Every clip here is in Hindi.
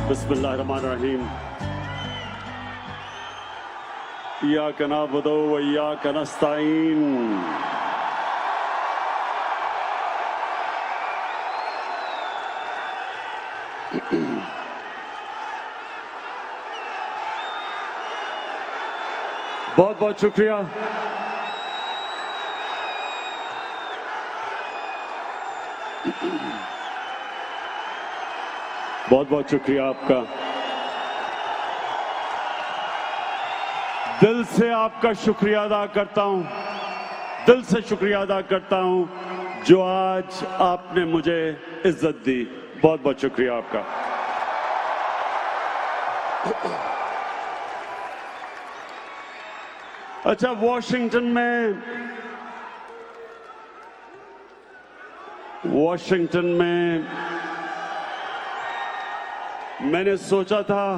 बिस्मिल्लाहिर्रहमानिर्रहीम। इय्याका नअबुदु व इय्याका नस्तईन। बहुत बहुत शुक्रिया। बहुत बहुत शुक्रिया आपका। दिल से आपका शुक्रिया अदा करता हूं, दिल से शुक्रिया अदा करता हूं जो आज आपने मुझे इज्जत दी। बहुत बहुत शुक्रिया आपका। अच्छा, वॉशिंगटन में मैंने सोचा था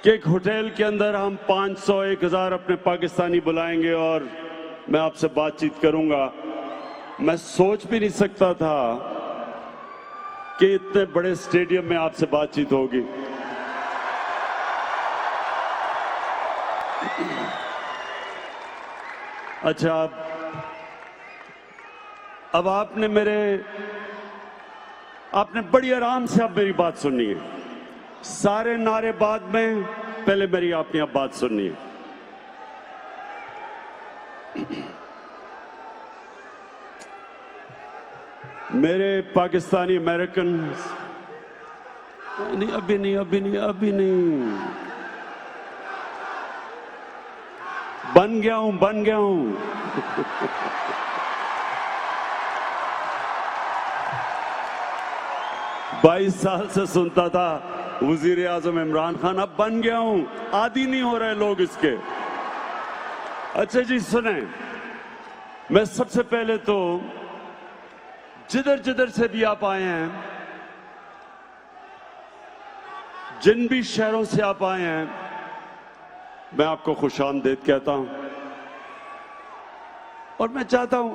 कि एक होटल के अंदर हम 500 1000 अपने पाकिस्तानी बुलाएंगे और मैं आपसे बातचीत करूंगा। मैं सोच भी नहीं सकता था कि इतने बड़े स्टेडियम में आपसे बातचीत होगी। अच्छा, अब आपने बड़ी आराम से अब मेरी बात सुननी है। सारे नारे बाद में, पहले मेरी आपने अब बात सुननी है। मेरे पाकिस्तानी अमेरिकन, नहीं अभी नहीं बन गया हूं। 22 साल से सुनता था वजीर आजम इमरान खान, अब बन गया हूं। आदी नहीं हो रहे लोग इसके। अच्छा जी सुने, मैं सबसे पहले तो जिधर से भी आप आए हैं, जिन भी शहरों से आप आए हैं, मैं आपको खुशामदीद कहता हूं। और मैं चाहता हूं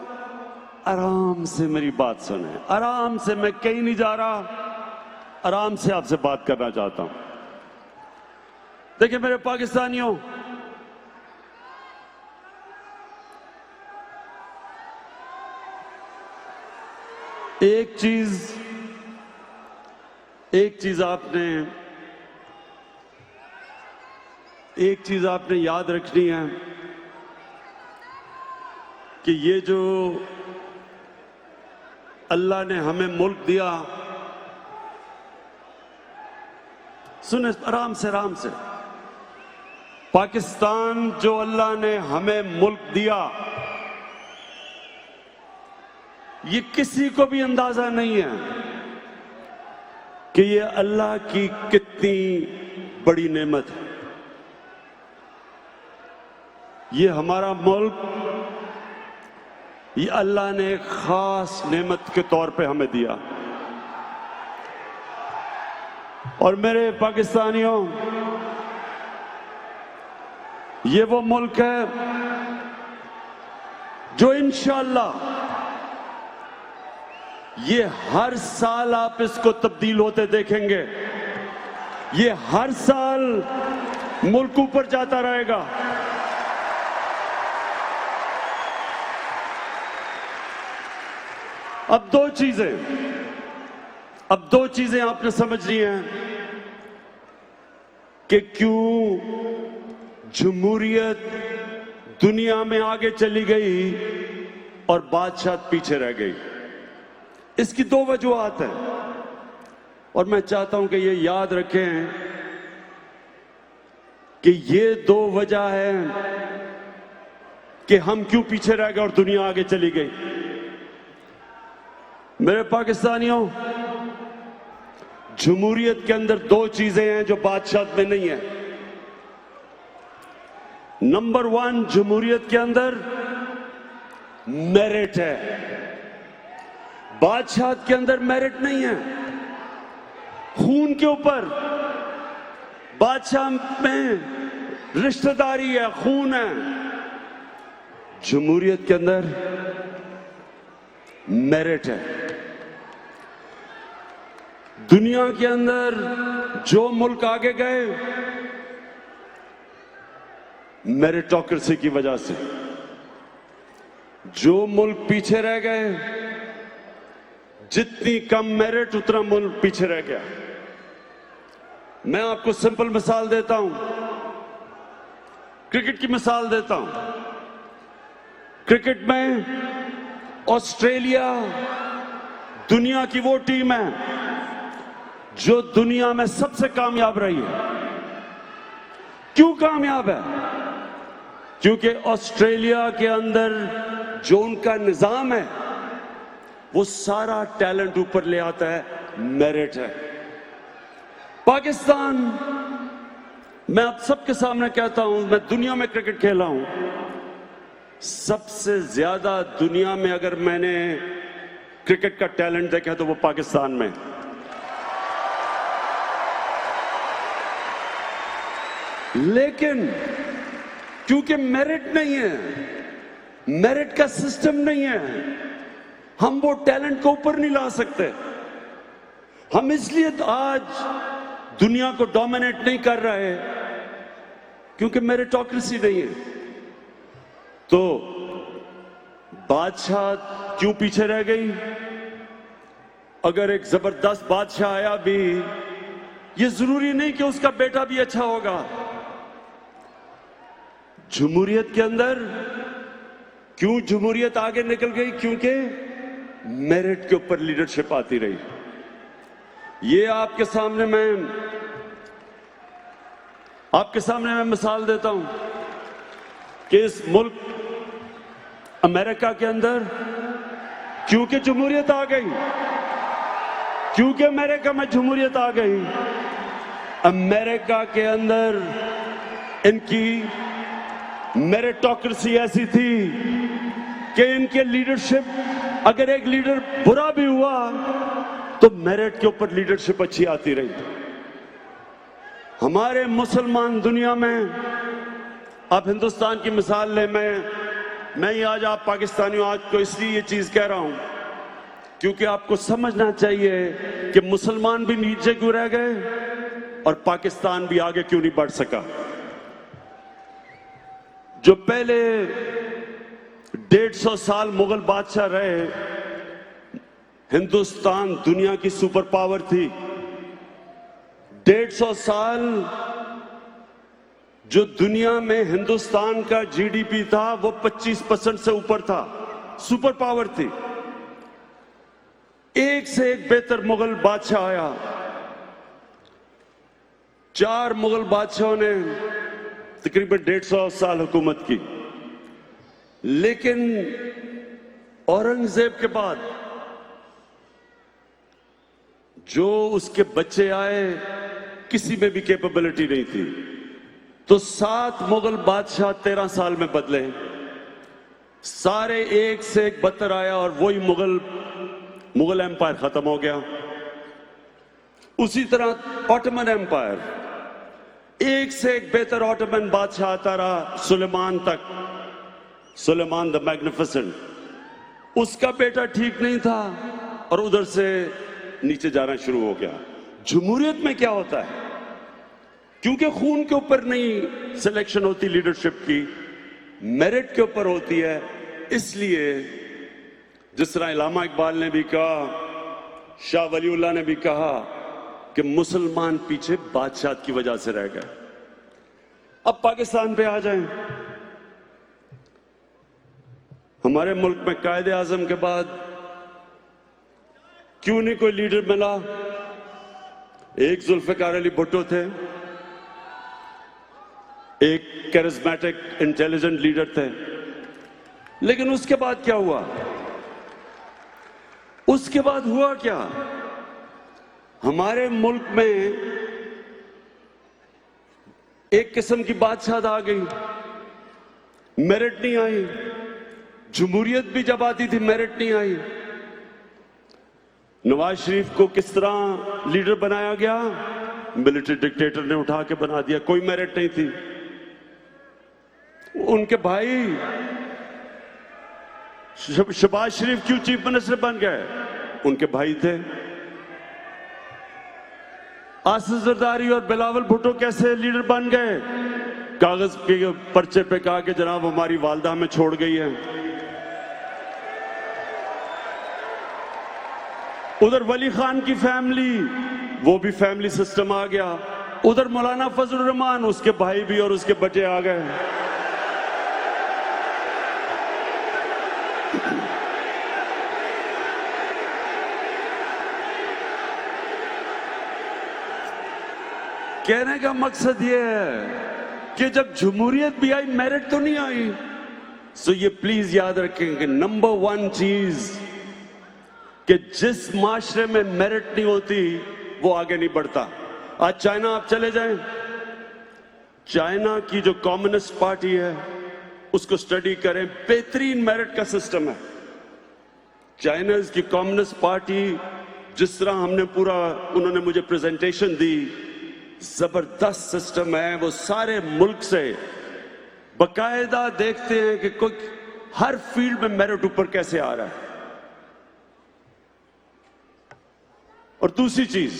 आराम से मेरी बात सुने, आराम से। मैं कहीं नहीं जा रहा, आराम से आपसे बात करना चाहता हूं। देखिए मेरे पाकिस्तानियों, एक चीज आपने याद रखनी है कि ये जो अल्लाह ने हमें मुल्क दिया, सुने आराम से। पाकिस्तान जो अल्लाह ने हमें मुल्क दिया, ये किसी को भी अंदाजा नहीं है कि ये अल्लाह की कितनी बड़ी नेमत है। ये हमारा मुल्क, ये अल्लाह ने एक खास नेमत के तौर पे हमें दिया। और मेरे पाकिस्तानियों, ये वो मुल्क है जो इंशाअल्लाह ये हर साल आप इसको तब्दील होते देखेंगे। ये हर साल मुल्क ऊपर जाता रहेगा। अब दो चीजें आपने समझनी है कि क्यों जमहूरियत दुनिया में आगे चली गई और बादशाह पीछे रह गई। इसकी दो वजूहात हैं और मैं चाहता हूं कि ये याद रखें कि ये दो वजह है कि हम क्यों पीछे रह गए और दुनिया आगे चली गई। मेरे पाकिस्तानियों, जमहूरियत के अंदर दो चीजें हैं जो बादशाह में नहीं है। नंबर 1, जमहूरियत के अंदर मेरिट है। बादशाह के अंदर मेरिट नहीं है। खून के ऊपर बादशाह में रिश्तेदारी है, खून है। जमहूरियत के अंदर मेरिट है। दुनिया के अंदर जो मुल्क आगे गए मेरिटोक्रेसी की वजह से, जो मुल्क पीछे रह गए, जितनी कम मेरिट उतना मुल्क पीछे रह गया। मैं आपको सिंपल मिसाल देता हूं, क्रिकेट की मिसाल देता हूं। क्रिकेट में ऑस्ट्रेलिया दुनिया की वो टीम है जो दुनिया में सबसे कामयाब रही है। क्यों कामयाब है? क्योंकि ऑस्ट्रेलिया के अंदर जो उनका निजाम है वो सारा टैलेंट ऊपर ले आता है, मेरिट है। पाकिस्तान, मैं आप सबके सामने कहता हूं, मैं दुनिया में क्रिकेट खेला हूं, सबसे ज्यादा दुनिया में अगर मैंने क्रिकेट का टैलेंट देखा तो वो पाकिस्तान में। लेकिन क्योंकि मेरिट नहीं है, मेरिट का सिस्टम नहीं है, हम वो टैलेंट को ऊपर नहीं ला सकते। हम इसलिए आज दुनिया को डोमिनेट नहीं कर रहे क्योंकि मेरिटोक्रेसी नहीं है। तो बादशाह क्यों पीछे रह गई? अगर एक जबरदस्त बादशाह आया भी, ये जरूरी नहीं कि उसका बेटा भी अच्छा होगा। जमहूरियत के अंदर क्यों जमहूरियत आगे निकल गई? क्योंकि मेरिट के ऊपर लीडरशिप आती रही। ये आपके सामने मैं मिसाल देता हूं कि इस मुल्क अमेरिका के अंदर क्योंकि जमहूरियत आ गई, क्योंकि अमेरिका में जमहूरियत आ गई, अमेरिका के अंदर इनकी मेरिटोक्रेसी ऐसी थी कि इनके लीडरशिप, अगर एक लीडर बुरा भी हुआ तो मेरिट के ऊपर लीडरशिप अच्छी आती रही। हमारे मुसलमान दुनिया में, आप हिंदुस्तान की मिसाल लें, मैं ही आज आप पाकिस्तानियों आज को इसलिए ये चीज कह रहा हूं क्योंकि आपको समझना चाहिए कि मुसलमान भी नीचे क्यों रह गए और पाकिस्तान भी आगे क्यों नहीं बढ़ सका। जो पहले 150 साल मुगल बादशाह रहे, हिंदुस्तान दुनिया की सुपर पावर थी। 150 साल जो दुनिया में हिंदुस्तान का जीडीपी था वो 25% से ऊपर था, सुपर पावर थी। एक से एक बेहतर मुगल बादशाह आया। 4 मुगल बादशाहों ने तकरीबन 150 साल हुकूमत की, लेकिन औरंगजेब के बाद जो उसके बच्चे आए किसी में भी कैपेबिलिटी नहीं थी। तो 7 मुगल बादशाह 13 साल में बदले, सारे एक से एक बदतर आया और वही मुगल एम्पायर खत्म हो गया। उसी तरह ऑटोमन एम्पायर, एक से एक बेहतर ऑटोमन बादशाह आता रहा सुलेमान तक, सुलेमान द मैग्निफिसेंट। उसका बेटा ठीक नहीं था और उधर से नीचे जाना शुरू हो गया। जमहूरियत में क्या होता है? क्योंकि खून के ऊपर नहीं सिलेक्शन होती लीडरशिप की, मेरिट के ऊपर होती है। इसलिए जिस तरह इलामा इकबाल ने भी कहा, शाह वलीउल्लाह ने भी कहा कि मुसलमान पीछे बादशाह की वजह से रह गए। अब पाकिस्तान पे आ जाएं। हमारे मुल्क में कायदे आजम के बाद क्यों नहीं कोई लीडर मिला? एक जुल्फिकार अली भुट्टो थे, एक कैरिस्मेटिक इंटेलिजेंट लीडर थे, लेकिन उसके बाद क्या हुआ? उसके बाद हुआ क्या? हमारे मुल्क में एक किस्म की बादशाहत आ गई, मेरिट नहीं आई। जमहूरियत भी जब आती थी मेरिट नहीं आई। नवाज शरीफ को किस तरह लीडर बनाया गया? मिलिट्री डिक्टेटर ने उठा के बना दिया, कोई मेरिट नहीं थी। उनके भाई शहबाज शरीफ क्यों चीफ मिनिस्टर बन गए? उनके भाई थे। आसिफ जरदारी और बिलावल भुट्टो कैसे लीडर बन गए? कागज के पर्चे पे कहा कि जनाब हमारी वालदा हमें छोड़ गई है। उधर वली खान की फैमिली, वो भी फैमिली सिस्टम आ गया। उधर मौलाना फजलुर रहमान, उसके भाई भी और उसके बच्चे आ गए। कहने का मकसद ये है कि जब जमहूरियत भी आई, मेरिट तो नहीं आई। सो ये प्लीज याद रखें कि नंबर 1 चीज कि जिस माशरे में मेरिट नहीं होती वो आगे नहीं बढ़ता। आज चाइना आप चले जाएं, चाइना की जो कम्युनिस्ट पार्टी है उसको स्टडी करें, बेहतरीन मेरिट का सिस्टम है। चाइना की कम्युनिस्ट पार्टी, जिस तरह हमने पूरा, उन्होंने मुझे प्रेजेंटेशन दी, जबरदस्त सिस्टम है। वो सारे मुल्क से बकायदा देखते हैं कि कोई हर फील्ड में मेरिट ऊपर कैसे आ रहा है। और दूसरी चीज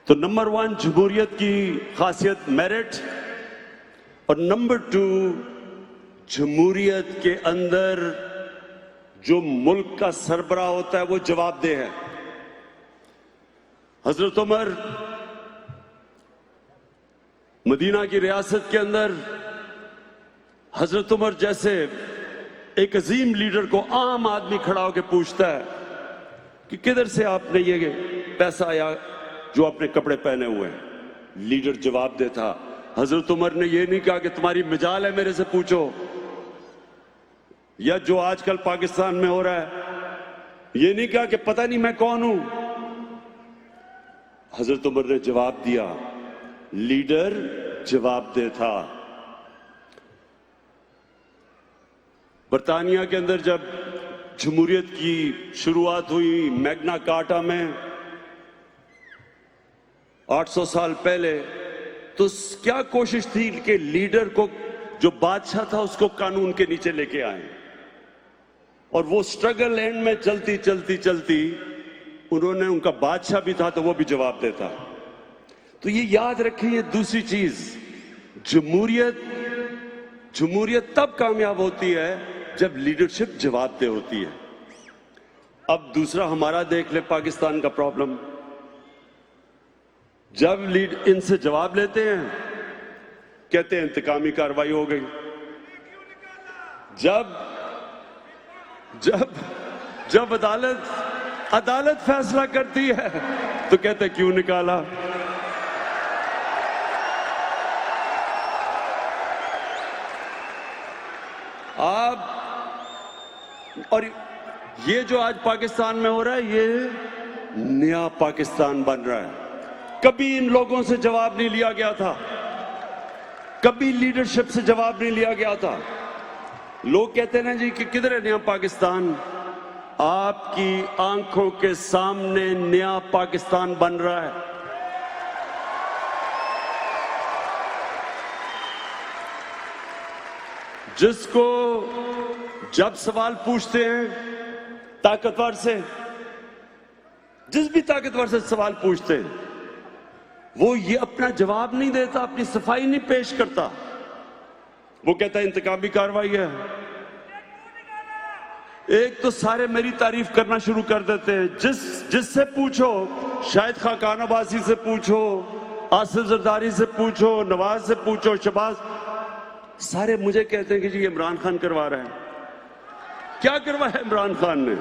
तो नंबर 1 जमहूरियत की खासियत मेरिट, और नंबर 2 जमहूरियत के अंदर जो मुल्क का सरबराह होता है वो जवाबदेह है। हजरत उमर मदीना की रियासत के अंदर, हजरत उमर जैसे एक अजीम लीडर को आम आदमी खड़ा होकर पूछता है कि किधर से आपने ये पैसा आया जो आपने कपड़े पहने हुए हैं। लीडर जवाब देता, हजरत उमर ने ये नहीं कहा कि तुम्हारी मिजाल है मेरे से पूछो, या जो आजकल पाकिस्तान में हो रहा है ये नहीं कहा कि पता नहीं मैं कौन हूं। हजरत उमर ने जवाब दिया, लीडर जवाब देता। बरतानिया के अंदर जब जमहूरियत की शुरुआत हुई मैग्ना कार्टा में 800 साल पहले, तो क्या कोशिश थी कि लीडर को, जो बादशाह था, उसको कानून के नीचे लेके आए। और वो स्ट्रगल एंड में चलती चलती चलती उन्होंने, उनका बादशाह भी था तो वो भी जवाब देता। तो ये याद रखें, ये दूसरी चीज, जमहूरियत तब कामयाब होती है जब लीडरशिप जवाबदेह होती है। अब दूसरा हमारा देख ले पाकिस्तान का प्रॉब्लम, जब इनसे जवाब लेते हैं कहते हैं इंतकामी कार्रवाई हो गई। जब अदालत फैसला करती है तो कहते क्यों निकाला। आप, और ये जो आज पाकिस्तान में हो रहा है, ये नया पाकिस्तान बन रहा है। कभी इन लोगों से जवाब नहीं लिया गया था, कभी लीडरशिप से जवाब नहीं लिया गया था। लोग कहते हैं ना जी कि किधर है नया पाकिस्तान, आपकी आंखों के सामने नया पाकिस्तान बन रहा है। जिसको जब सवाल पूछते हैं ताकतवर से, जिस भी ताकतवर से सवाल पूछते हैं, वो ये अपना जवाब नहीं देता, अपनी सफाई नहीं पेश करता। वो कहता है इंतकामी कार्रवाई है। एक तो सारे मेरी तारीफ करना शुरू कर देते हैं, जिससे पूछो, शाहिद खाकान अब्बासी से पूछो, आसिफ जरदारी से पूछो, नवाज से पूछो, शहबाज, सारे मुझे कहते हैं कि जी इमरान खान करवा रहा है। क्या करवाया इमरान खान ने?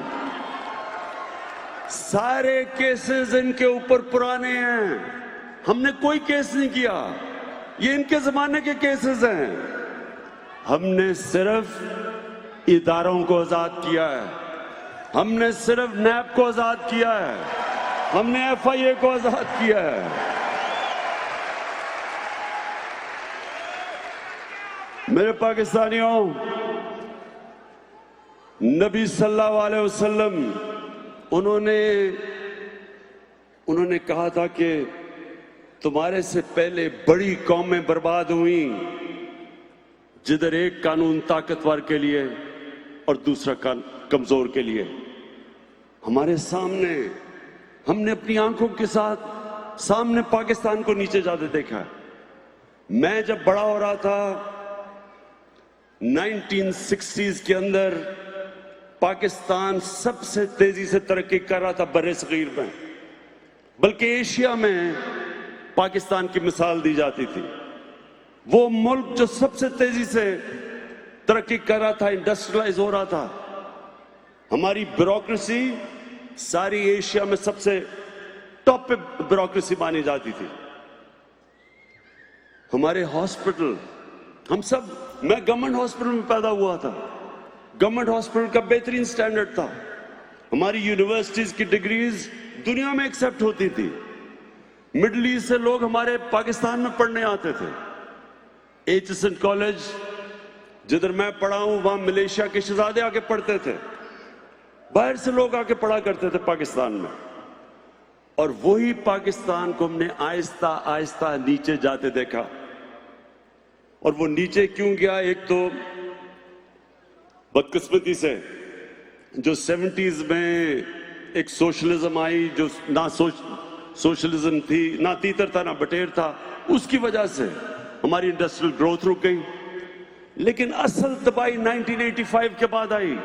सारे केसेस इनके ऊपर पुराने हैं, हमने कोई केस नहीं किया, ये इनके जमाने के केसेस हैं। हमने सिर्फ इदारों को आजाद किया है, हमने सिर्फ नैब को आजाद किया है, हमने FIA को आजाद किया है। मेरे पाकिस्तानियों, नबी सल्लल्लाहु अलैहि वसल्लम उन्होंने कहा था कि तुम्हारे से पहले बड़ी कौमें बर्बाद हुई जिधर एक कानून ताकतवर के लिए और दूसरा कमजोर के लिए। हमारे सामने हमने अपनी आंखों के साथ सामने पाकिस्तान को नीचे जाते देखा है। मैं जब बड़ा हो रहा था 1960s के अंदर पाकिस्तान सबसे तेजी से तरक्की कर रहा था बर्रे-सगीर में, बल्कि एशिया में पाकिस्तान की मिसाल दी जाती थी। वो मुल्क जो सबसे तेजी से तरक्की कर रहा था, इंडस्ट्रियलाइज हो रहा था। हमारी ब्यूरोक्रेसी सारी एशिया में सबसे टॉप पे ब्यूरोक्रेसी मानी जाती थी। हमारे हॉस्पिटल, मैं गवर्नमेंट हॉस्पिटल में पैदा हुआ था। गवर्नमेंट हॉस्पिटल का बेहतरीन स्टैंडर्ड था। हमारी यूनिवर्सिटीज की डिग्रीज दुनिया में एक्सेप्ट होती थी। मिडिल ईस्ट से लोग हमारे पाकिस्तान में पढ़ने आते थे। एचएसएन कॉलेज जिधर मैं पढ़ा हूं, वहां मलेशिया के शहजादे आके पढ़ते थे। बाहर से लोग आके पढ़ा करते थे पाकिस्तान में। और वही पाकिस्तान को हमने आहिस्ता आहिस्ता नीचे जाते देखा। और वो नीचे क्यों गया? एक तो बदकिस्मती से जो 70s में एक सोशलिज्म आई, जो ना सोशलिज्म थी, ना तीतर था ना बटेर था, उसकी वजह से हमारी इंडस्ट्रियल ग्रोथ रुक गई। लेकिन असल तबाही 1985 के बाद आई।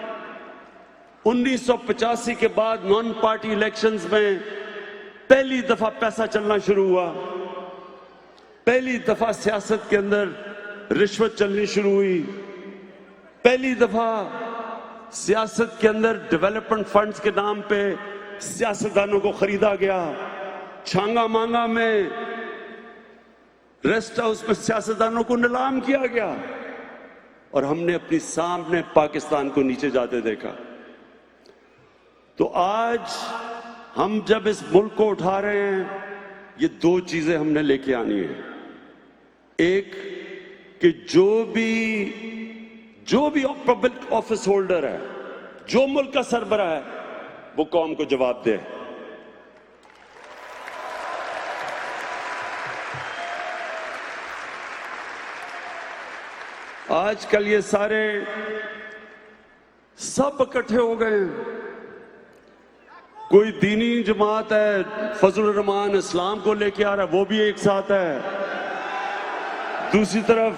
1985 के बाद नॉन पार्टी इलेक्शंस में पहली दफा पैसा चलना शुरू हुआ। पहली दफा सियासत के अंदर रिश्वत चलनी शुरू हुई। पहली दफा सियासत के अंदर डेवलपमेंट फंड्स के नाम पे सियासतदानों को खरीदा गया। छांगा मांगा में रेस्ट हाउस में सियासतदानों को नीलाम किया गया। और हमने अपनी सामने पाकिस्तान को नीचे जाते देखा। तो आज हम जब इस मुल्क को उठा रहे हैं, ये दो चीजें हमने लेके आनी है। एक कि जो भी पब्लिक ऑफिस होल्डर है, जो मुल्क का सरबराह है, वो कौम को जवाब दे। आजकल ये सारे सब इकट्ठे हो गए हैं। कोई दीनी जमात है, फजलुर रहमान इस्लाम को लेके आ रहा है, वो भी एक साथ है। दूसरी तरफ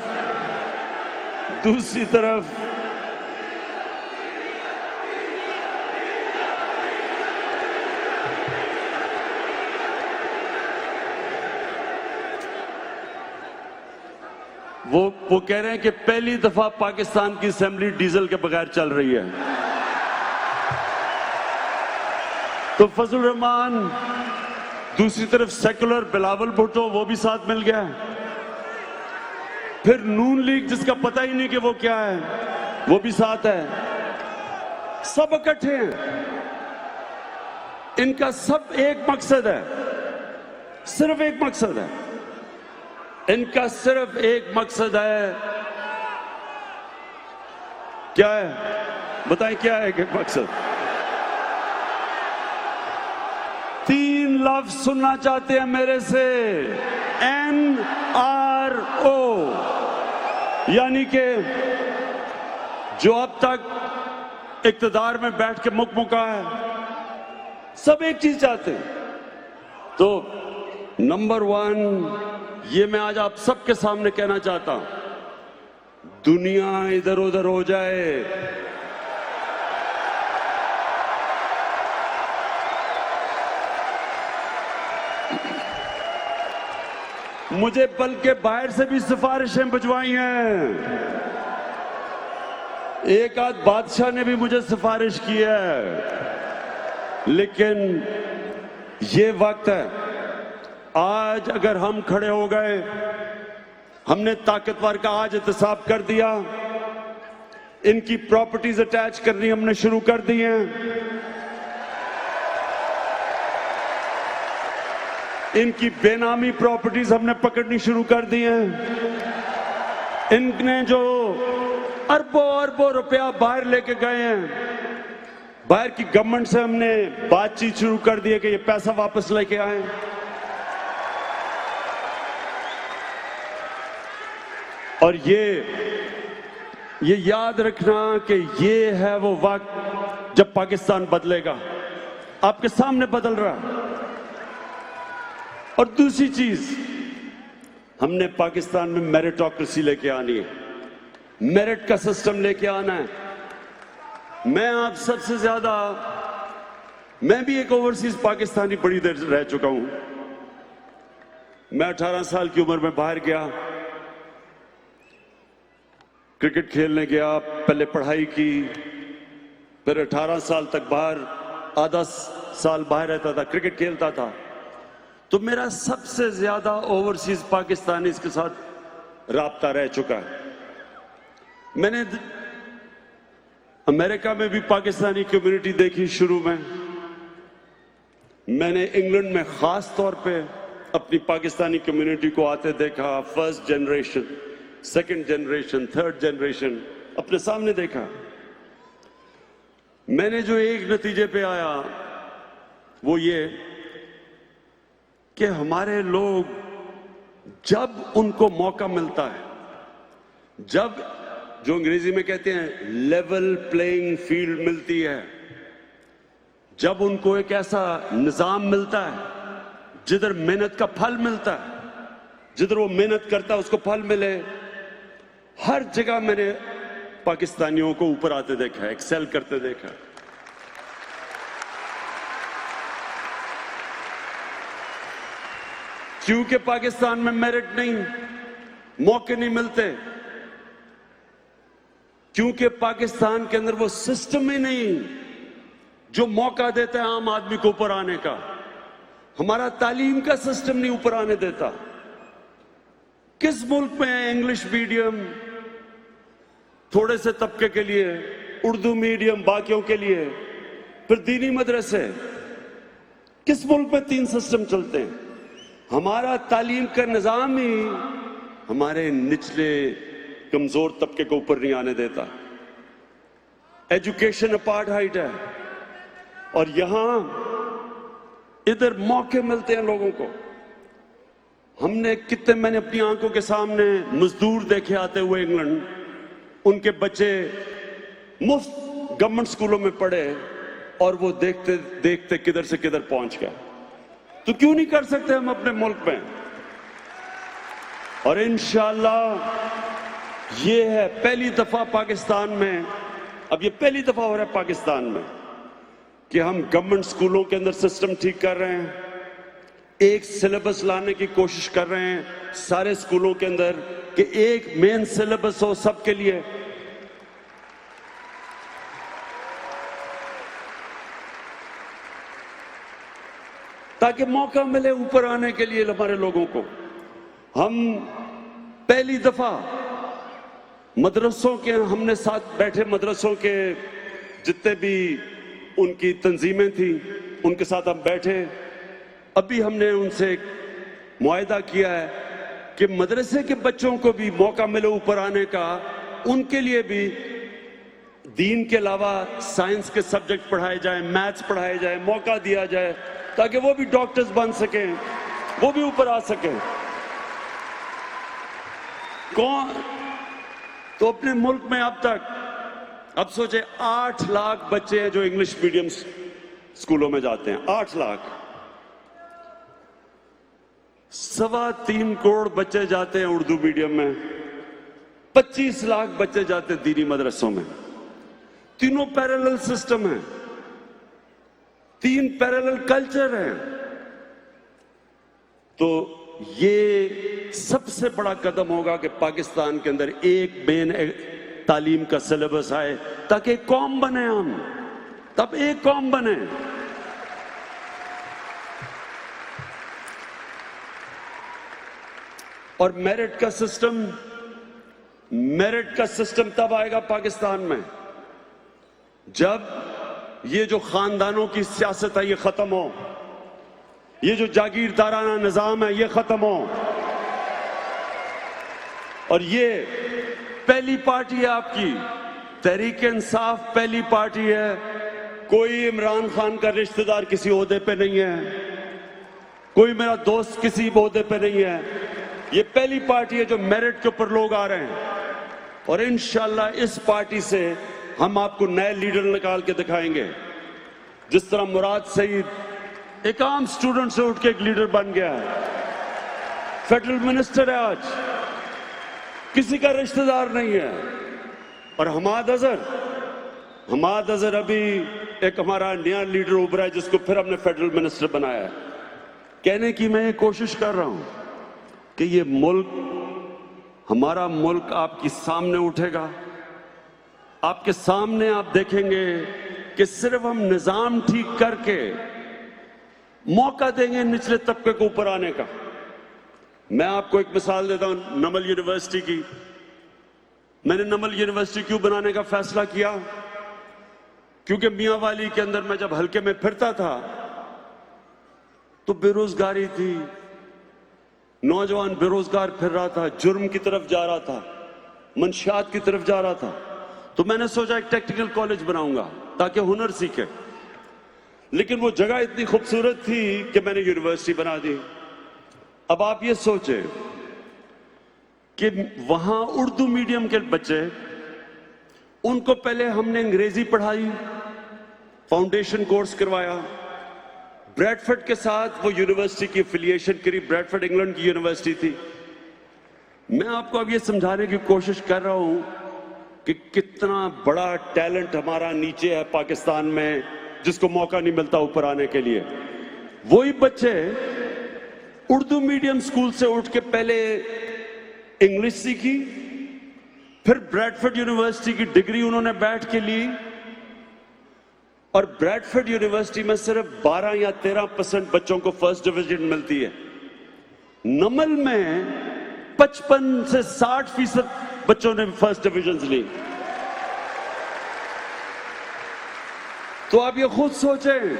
वो कह रहे हैं कि पहली दफा पाकिस्तान की असेंबली डीजल के बगैर चल रही है। तो फजलुर रहमान, दूसरी तरफ सेकुलर बिलावल भुट्टो, वो भी साथ मिल गया। फिर नून लीग, जिसका पता ही नहीं कि वो क्या है, वो भी साथ है। सब इकट्ठे हैं। इनका सब एक मकसद है, सिर्फ एक मकसद है। इनका सिर्फ एक मकसद है। क्या है? बताएं क्या है एक मकसद? 3 लफ्ज सुनना चाहते हैं मेरे से, NRO, यानी कि जो अब तक इक्तदार में बैठ के मुकमुका है, सब एक चीज चाहते हैं। तो नंबर 1, ये मैं आज आप सबके सामने कहना चाहता हूं, दुनिया इधर उधर हो जाए, मुझे बल्कि बाहर से भी सिफारिशें भिजवाई हैं। एक आध बादशाह ने भी मुझे सिफारिश की है। लेकिन ये वक्त है, आज अगर हम खड़े हो गए, हमने ताकतवर का आज एहतसाब कर दिया, इनकी प्रॉपर्टीज अटैच करनी हमने शुरू कर दी हैं, इनकी बेनामी प्रॉपर्टीज हमने पकड़नी शुरू कर दी हैं। इनने जो अरबों अरबों रुपया बाहर लेके गए हैं, बाहर की गवर्नमेंट से हमने बातचीत शुरू कर दी है कि ये पैसा वापस लेके आए। और ये याद रखना कि ये है वो वक्त जब पाकिस्तान बदलेगा। आपके सामने बदल रहा। और दूसरी चीज, हमने पाकिस्तान में मेरिटोक्रेसी लेके आनी है, मेरिट का सिस्टम लेके आना है। मैं आप सबसे ज्यादा, मैं भी एक ओवरसीज पाकिस्तानी बड़ी देर रह चुका हूं। मैं 18 साल की उम्र में बाहर गया, क्रिकेट खेलने गया, पहले पढ़ाई की, फिर 18 साल तक बाहर, आधा साल बाहर रहता था, क्रिकेट खेलता था। तो मेरा सबसे ज्यादा ओवरसीज पाकिस्तानी के साथ राब्ता रह चुका है। मैंने अमेरिका में भी पाकिस्तानी कम्युनिटी देखी शुरू में। मैंने इंग्लैंड में खास तौर पे अपनी पाकिस्तानी कम्युनिटी को आते देखा, first generation, second generation, third generation अपने सामने देखा। मैंने जो एक नतीजे पे आया वो ये कि हमारे लोग, जब उनको मौका मिलता है, जब जो अंग्रेजी में कहते हैं लेवल प्लेइंग फील्ड मिलती है, जब उनको एक ऐसा निजाम मिलता है जिधर मेहनत का फल मिलता है, जिधर वो मेहनत करता है उसको फल मिले, हर जगह मैंने पाकिस्तानियों को ऊपर आते देखा, एक्सेल करते देखा। क्योंकि पाकिस्तान में मेरिट नहीं, मौके नहीं मिलते, क्योंकि पाकिस्तान के अंदर वो सिस्टम ही नहीं जो मौका देता है आम आदमी को ऊपर आने का। हमारा तालीम का सिस्टम नहीं ऊपर आने देता। किस मुल्क में है इंग्लिश मीडियम थोड़े से तबके के लिए, उर्दू मीडियम बाकियों के लिए, फिर दीनी मदरसे? किस मुल्क में 3 सिस्टम चलते हैं? हमारा तालीम का निजाम ही हमारे निचले कमजोर तबके को ऊपर नहीं आने देता। एजुकेशन अपार्थाइड है, और यहां इधर मौके मिलते हैं लोगों को। मैंने अपनी आंखों के सामने मजदूर देखे आते हुए इंग्लैंड, उनके बच्चे मुफ्त गवर्नमेंट स्कूलों में पढ़े और वो देखते देखते किधर से किधर पहुंच गए। तो क्यों नहीं कर सकते हम अपने मुल्क में? और इंशाअल्लाह ये है पहली दफा पाकिस्तान में, अब ये पहली दफा हो रहा है पाकिस्तान में कि हम गवर्नमेंट स्कूलों के अंदर सिस्टम ठीक कर रहे हैं, एक सिलेबस लाने की कोशिश कर रहे हैं सारे स्कूलों के अंदर कि एक मेन सिलेबस हो सबके लिए। ताकि मौका मिले ऊपर आने के लिए हमारे लोगों को। हम पहली दफा मदरसों के, हमने साथ बैठे मदरसों के जितने भी उनकी तंजीमें थी उनके साथ हम बैठे। अभी हमने उनसे मुआहदा किया है कि मदरसे के बच्चों को भी मौका मिले ऊपर आने का, उनके लिए भी दीन के अलावा साइंस के सब्जेक्ट पढ़ाए जाए, मैथ्स पढ़ाए जाए, मौका दिया जाए ताकि वो भी डॉक्टर्स बन सकें, वो भी ऊपर आ सकें। कौन तो अपने मुल्क में अब तक, अब सोचे 8 लाख बच्चे हैं जो इंग्लिश मीडियम स्कूलों में जाते हैं, 8 लाख। 3.25 करोड़ बच्चे जाते हैं उर्दू मीडियम में, 25 लाख बच्चे जाते हैं दीनी मदरसों में। तीनों पैरेलल सिस्टम है, 3 पैरेलल कल्चर हैं। तो ये सबसे बड़ा कदम होगा कि पाकिस्तान के अंदर एक मेन तालीम का सिलेबस आए ताकि कौम बने, हम तब एक कौम बने। और मेरिट का सिस्टम तब आएगा पाकिस्तान में जब ये जो खानदानों की सियासत है ये खत्म हो, ये जो जागीरदाराना निजाम है ये खत्म हो। और ये पहली पार्टी है आपकी, तहरीक इंसाफ पहली पार्टी है। कोई इमरान खान का रिश्तेदार किसी ओहदे पे नहीं है, कोई मेरा दोस्त किसी ओहदे पे नहीं है। ये पहली पार्टी है जो मेरिट के ऊपर लोग आ रहे हैं। और इंशाल्लाह इस पार्टी से हम आपको नए लीडर निकाल के दिखाएंगे। जिस तरह मुराद सईद एक आम स्टूडेंट से उठ के एक लीडर बन गया है, फेडरल मिनिस्टर है आज, किसी का रिश्तेदार नहीं है। और हमाद अजहर अभी एक हमारा नया लीडर उभरा है जिसको फिर हमने फेडरल मिनिस्टर बनाया है। कहने की मैं ये कोशिश कर रहा हूं कि ये मुल्क, हमारा मुल्क आपके सामने उठेगा, आपके सामने आप देखेंगे कि सिर्फ हम निजाम ठीक करके मौका देंगे निचले तबके को ऊपर आने का। मैं आपको एक मिसाल देता हूं नमल यूनिवर्सिटी की। मैंने नमल यूनिवर्सिटी क्यों बनाने का फैसला किया? क्योंकि मियां वाली के अंदर मैं जब हल्के में फिरता था तो बेरोजगारी थी, नौजवान बेरोजगार फिर रहा था, जुर्म की तरफ जा रहा था, मंशियात की तरफ जा रहा था। तो मैंने सोचा एक टेक्निकल कॉलेज बनाऊंगा ताकि हुनर सीखे। लेकिन वो जगह इतनी खूबसूरत थी कि मैंने यूनिवर्सिटी बना दी। अब आप ये सोचें कि वहां उर्दू मीडियम के बच्चे, उनको पहले हमने अंग्रेजी पढ़ाई, फाउंडेशन कोर्स करवाया, ब्रैडफोर्ड के साथ वो यूनिवर्सिटी की एफिलिएशन करी। ब्रैडफोर्ड इंग्लैंड की यूनिवर्सिटी थी। मैं आपको अब ये समझाने की कोशिश कर रहा हूं कि कितना बड़ा टैलेंट हमारा नीचे है पाकिस्तान में, जिसको मौका नहीं मिलता ऊपर आने के लिए। वही बच्चे उर्दू मीडियम स्कूल से उठ के पहले इंग्लिश सीखी, फिर ब्रैडफोर्ड यूनिवर्सिटी की डिग्री उन्होंने बैठ के ली, और ब्रैडफोर्ड यूनिवर्सिटी में सिर्फ 12 या 13% बच्चों को फर्स्ट डिवीजन मिलती है। नमल में 55 से 60% बच्चों ने फर्स्ट डिवीजन ली। तो आप ये खुद सोचें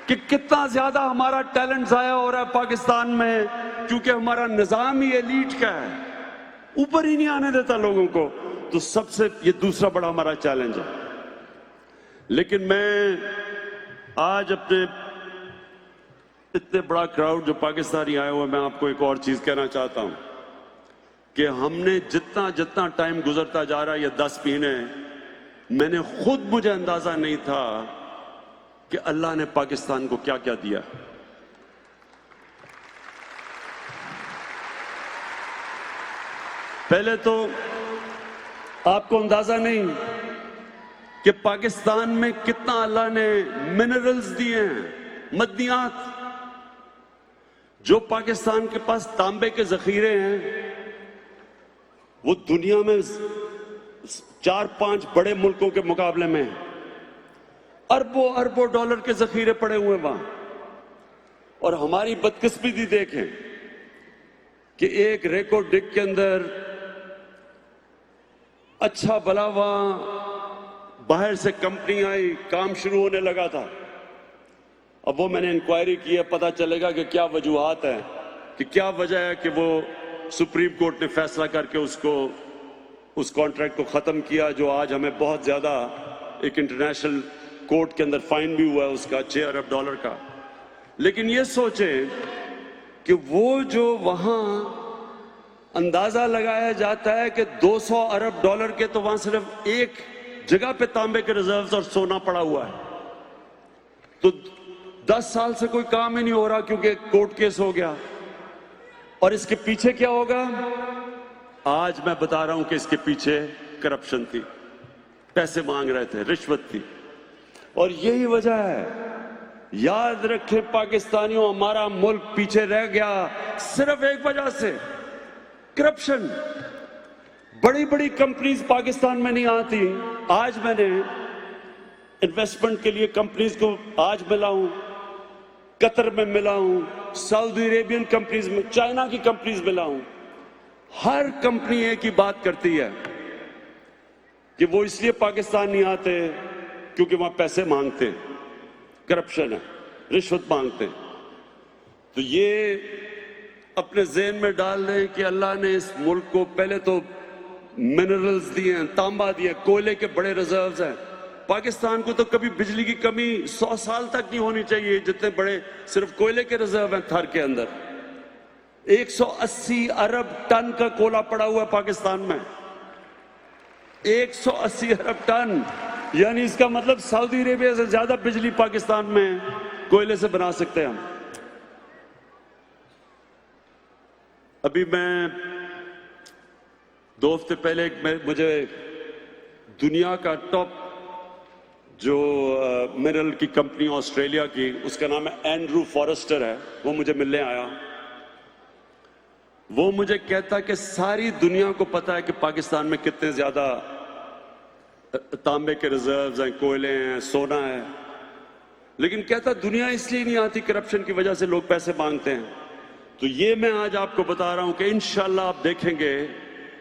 कि कितना ज्यादा हमारा टैलेंट जाया हो रहा है पाकिस्तान में, क्योंकि हमारा निजाम ही एलीट का है, ऊपर ही नहीं आने देता लोगों को। तो सबसे ये दूसरा बड़ा हमारा चैलेंज है। लेकिन मैं आज अपने इतने बड़ा क्राउड जो पाकिस्तानी आए हुए, मैं आपको एक और चीज कहना चाहता हूं कि हमने जितना जितना टाइम गुजरता जा रहा है, ये 10 महीने, मैंने खुद, मुझे अंदाजा नहीं था कि अल्लाह ने पाकिस्तान को क्या क्या दिया। पहले तो आपको अंदाजा नहीं कि पाकिस्तान में कितना अल्लाह ने मिनरल्स दिए हैं, मदनियात। जो पाकिस्तान के पास तांबे के जखीरे हैं वो दुनिया में 4-5 बड़े मुल्कों के मुकाबले में अरबों अरबों डॉलर के जखीरे पड़े हुए वहां। और हमारी बदकिस्मती देखें कि एक रेको डिक के अंदर अच्छा भला वहां बाहर से कंपनी आई, काम शुरू होने लगा था। अब वो मैंने इंक्वायरी की है, पता चलेगा कि क्या वजूहात है, कि क्या वजह है कि वो सुप्रीम कोर्ट ने फैसला करके उस कॉन्ट्रैक्ट को खत्म किया, जो आज हमें बहुत ज्यादा एक इंटरनेशनल कोर्ट के अंदर फाइन भी हुआ है उसका $6 अरब का। लेकिन ये सोचें कि वो जो वहां अंदाजा लगाया जाता है कि $200 अरब के, तो वहां सिर्फ एक जगह पे तांबे के रिजर्व्स और सोना पड़ा हुआ है। तो 10 साल से कोई काम ही नहीं हो रहा क्योंकि कोर्ट केस हो गया। और इसके पीछे क्या होगा? आज मैं बता रहा हूं कि इसके पीछे करप्शन थी, पैसे मांग रहे थे, रिश्वत थी। और यही वजह है, याद रखें पाकिस्तानियों, हमारा मुल्क पीछे रह गया सिर्फ एक वजह से, करप्शन। बड़ी बड़ी कंपनीज पाकिस्तान में नहीं आती। आज मैंने इन्वेस्टमेंट के लिए कंपनीज को आज मिला हूं, कतर में मिला हूं, सऊदी अरेबियन कंपनीज में, चाइना की कंपनीज मिला हूं। हर कंपनी एक ही बात करती है कि वो इसलिए पाकिस्तान नहीं आते क्योंकि वहां पैसे मांगते हैं, करप्शन है, रिश्वत मांगते हैं। तो ये अपने ज़हन में डाल दें कि अल्लाह ने इस मुल्क को पहले तो मिनरल्स दिए हैं, तांबा दिए, कोयले के बड़े रिजर्व्स हैं। पाकिस्तान को तो कभी बिजली की कमी 100 साल तक नहीं होनी चाहिए, जितने बड़े सिर्फ कोयले के रिजर्व हैं थर के अंदर। 180 अरब टन का कोयला पड़ा हुआ है पाकिस्तान में, 180 अरब टन, यानी इसका मतलब सऊदी अरेबिया से ज्यादा बिजली पाकिस्तान में है। कोयले से बना सकते हैं हम। अभी मैं 2 हफ्ते पहले मुझे दुनिया का टॉप जो मिनरल की कंपनी ऑस्ट्रेलिया की, उसका नाम है एंड्रू फॉरेस्टर है, वो मुझे मिलने आया। वो मुझे कहता कि सारी दुनिया को पता है कि पाकिस्तान में कितने ज्यादा तांबे के रिजर्व्स हैं, कोयले हैं, सोना है, लेकिन कहता दुनिया इसलिए नहीं आती, करप्शन की वजह से लोग पैसे मांगते हैं। तो ये मैं आज आपको बता रहा हूं कि इंशाल्लाह आप देखेंगे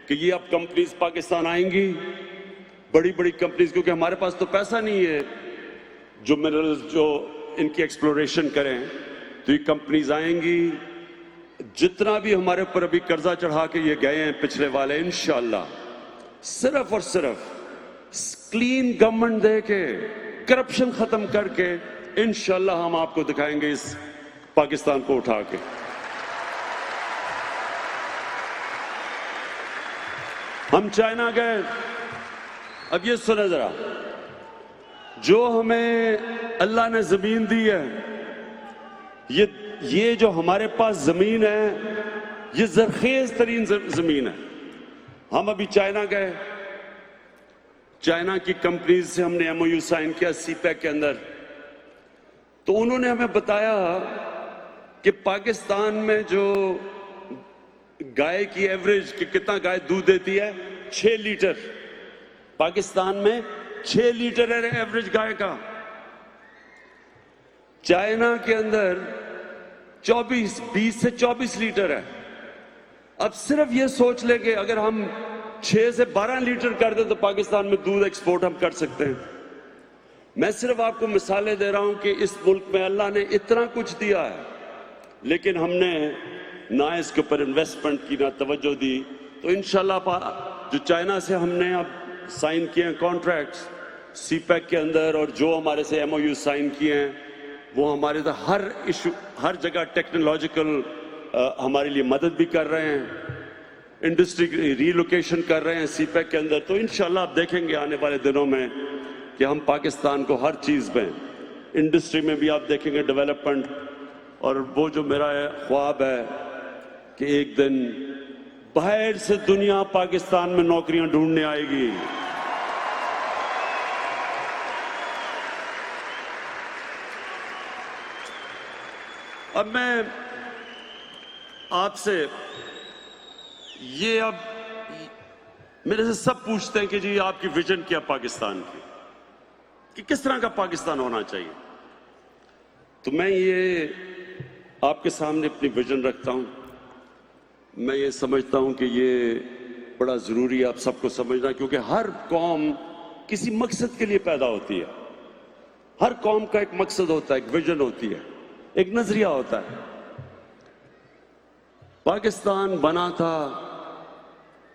कि ये अब कंपनीज पाकिस्तान आएंगी, बड़ी बड़ी कंपनीज, क्योंकि हमारे पास तो पैसा नहीं है जो मिनरल्स जो इनकी एक्सप्लोरेशन करें। तो ये कंपनीज आएंगी, जितना भी हमारे ऊपर अभी कर्जा चढ़ा के ये गए हैं पिछले वाले, इंशाल्लाह सिर्फ और सिर्फ क्लीन गवर्नमेंट दे के, करप्शन खत्म करके, इंशाल्लाह हम आपको दिखाएंगे इस पाकिस्तान को उठा के। हम चाइना गए, अब ये सुने जरा, जो हमें अल्लाह ने जमीन दी है, ये जो हमारे पास जमीन है, ये जरखेज तरीन जमीन है। हम अभी चाइना गए, चाइना की कंपनीज से हमने एमओयू साइन किया सीपैक के अंदर। तो उन्होंने हमें बताया कि पाकिस्तान में जो गाय की एवरेज कि कितना गाय दूध देती है, 6 लीटर। पाकिस्तान में 6 लीटर है एवरेज गाय का। चाइना के अंदर 20 से 24 लीटर है। अब सिर्फ ये सोच लेंगे अगर हम 6 से 12 लीटर कर दे तो पाकिस्तान में दूध एक्सपोर्ट हम कर सकते हैं। मैं सिर्फ आपको मिसालें दे रहा हूं कि इस मुल्क में अल्लाह ने इतना कुछ दिया है, लेकिन हमने ना इसके ऊपर इन्वेस्टमेंट की, ना तवज्जो दी। तो इंशाल्लाह जो चाइना से हमने अब साइन किए हैं कॉन्ट्रैक्ट्स सीपैक के अंदर, और जो हमारे से एमओयू साइन किए हैं, वो हमारे तो हर इशू, हर जगह टेक्नोलॉजिकल हमारे लिए मदद भी कर रहे हैं, इंडस्ट्री रीलोकेशन कर रहे हैं सीपैक के अंदर। तो इंशाल्लाह आप देखेंगे आने वाले दिनों में कि हम पाकिस्तान को हर चीज़ में, इंडस्ट्री में भी आप देखेंगे डेवलपमेंट। और वो जो मेरा ख्वाब है कि एक दिन बाहर से दुनिया पाकिस्तान में नौकरियां ढूंढने आएगी। अब मैं आपसे ये, अब मेरे से सब पूछते हैं कि जी आपकी विजन क्या पाकिस्तान की, कि किस तरह का पाकिस्तान होना चाहिए। तो मैं ये आपके सामने अपनी विजन रखता हूं। मैं ये समझता हूं कि ये बड़ा जरूरी है आप सबको समझना, क्योंकि हर कौम किसी मकसद के लिए पैदा होती है। हर कौम का एक मकसद होता है, एक विजन होती है, एक नजरिया होता है। पाकिस्तान बना था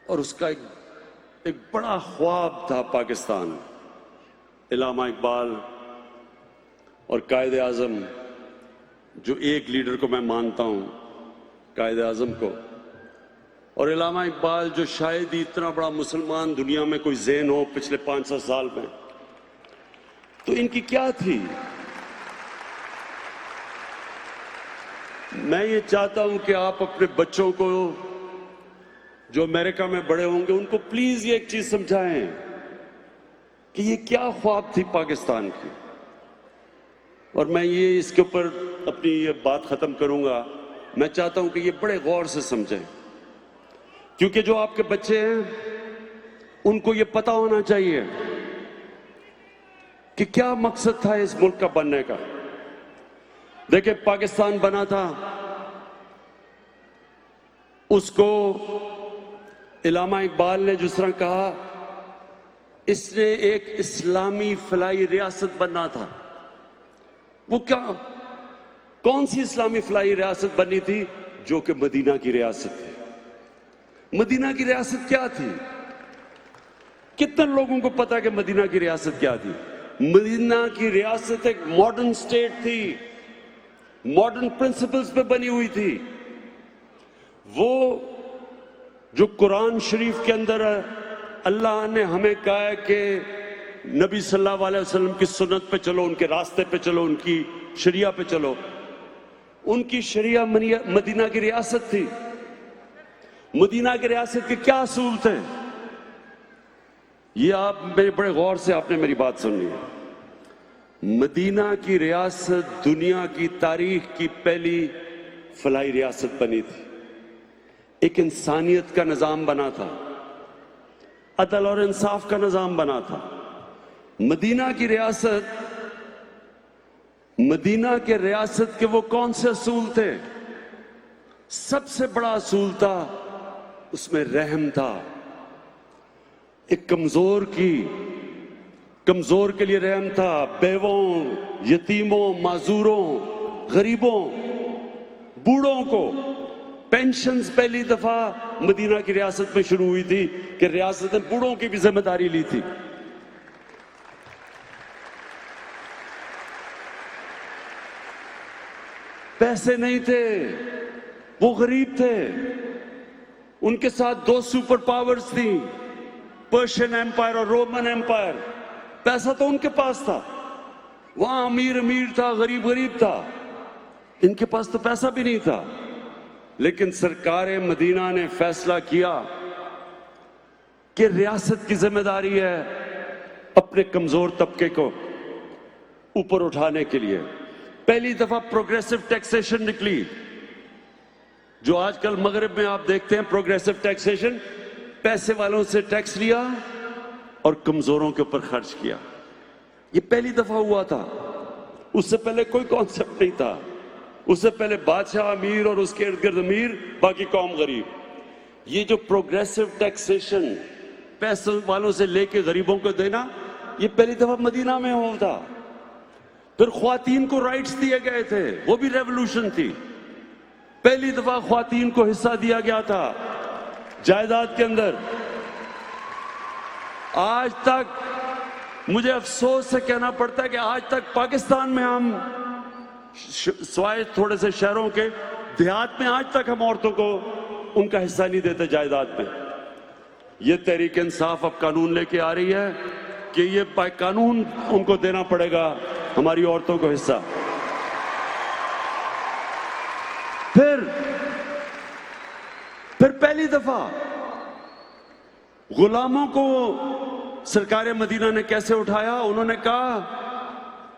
और उसका एक बड़ा ख्वाब था पाकिस्तान। इलामा इकबाल और कायदे आजम, जो एक लीडर को मैं मानता हूं, कायदे आजम को, और इलामा इकबाल जो शायद ही इतना बड़ा मुसलमान दुनिया में कोई ज़हन हो पिछले 500 साल में। तो इनकी क्या थी? मैं ये चाहता हूं कि आप अपने बच्चों को जो अमेरिका में बड़े होंगे उनको प्लीज ये एक चीज समझाएं कि ये क्या ख्वाब थी पाकिस्तान की। और मैं ये इसके ऊपर अपनी ये बात खत्म करूंगा। मैं चाहता हूं कि ये बड़े गौर से समझें, क्योंकि जो आपके बच्चे हैं उनको ये पता होना चाहिए कि क्या मकसद था इस मुल्क का बनने का। देखिए, पाकिस्तान बना था, उसको इलामा इकबाल ने जिस तरह कहा, इसने एक इस्लामी फलाई रियासत बनना था। वो क्या, कौन सी इस्लामी फलाई रियासत बननी थी? जो कि मदीना की रियासत थी। मदीना की रियासत क्या थी? कितने लोगों को पता है कि मदीना की रियासत क्या थी? मदीना की रियासत एक मॉडर्न स्टेट थी, मॉडर्न प्रिंसिपल्स पे बनी हुई थी। वो जो कुरान शरीफ के अंदर अल्लाह ने हमें कहा है कि नबी सल्लल्लाहु अलैहि वसल्लम की सुन्नत पे चलो, उनके रास्ते पे चलो, उनकी शरिया पे चलो। उनकी शरिया मदीना की रियासत थी। मदीना की रियासत के क्या असूल थे, ये आप मेरे बड़े गौर से आपने मेरी बात सुननी है। मदीना की रियासत दुनिया की तारीख की पहली फलाही रियासत बनी थी। एक इंसानियत का निजाम बना था, अदल और इंसाफ का निजाम बना था। मदीना की रियासत के वो कौन से असूल थे? सबसे बड़ा असूल था, उसमें रहम था। एक कमजोर के लिए रहम था। बेवों, यतीमों, माजूरों, गरीबों, बूढ़ों को पेंशन्स पहली दफा मदीना की रियासत में शुरू हुई थी कि रियासत ने बूढ़ों की भी जिम्मेदारी ली थी। पैसे नहीं थे, वो गरीब थे। उनके साथ दो सुपर पावर्स थी, पर्शियन एम्पायर और रोमन एम्पायर। पैसा तो उनके पास था, वहां अमीर अमीर था, गरीब गरीब था। इनके पास तो पैसा भी नहीं था। लेकिन सरकार मदीना ने फैसला किया कि रियासत की जिम्मेदारी है अपने कमजोर तबके को ऊपर उठाने के लिए। पहली दफा प्रोग्रेसिव टैक्सेशन निकली, जो आजकल मगरिब में आप देखते हैं। प्रोग्रेसिव टैक्सेशन, पैसे वालों से टैक्स लिया और कमजोरों के ऊपर खर्च किया। ये पहली दफा हुआ था। उससे पहले कोई कॉन्सेप्ट नहीं था। उससे पहले बादशाह अमीर और उसके इर्द गिर्द अमीर, बाकी कौम गरीब। ये जो प्रोग्रेसिव टैक्सेशन, पैसे वालों से लेके गरीबों को देना, ये पहली दफा मदीना में हुआ था। फिर ख्वातीन को राइट्स दिए गए थे, वो भी रेवोल्यूशन थी। पहली दफा ख्वातीन को हिस्सा दिया गया था जायदाद के अंदर। आज तक मुझे अफसोस से कहना पड़ता है कि आज तक पाकिस्तान में हम स्वाय थोड़े से शहरों के, देहात में आज तक हम औरतों को उनका हिस्सा नहीं देते जायदाद में। ये तहरीक इंसाफ अब कानून लेके आ रही है कि ये बाय कानून उनको देना पड़ेगा, हमारी औरतों को हिस्सा। फिर पहली दफा गुलामों को सरकार मदीना ने कैसे उठाया? उन्होंने कहा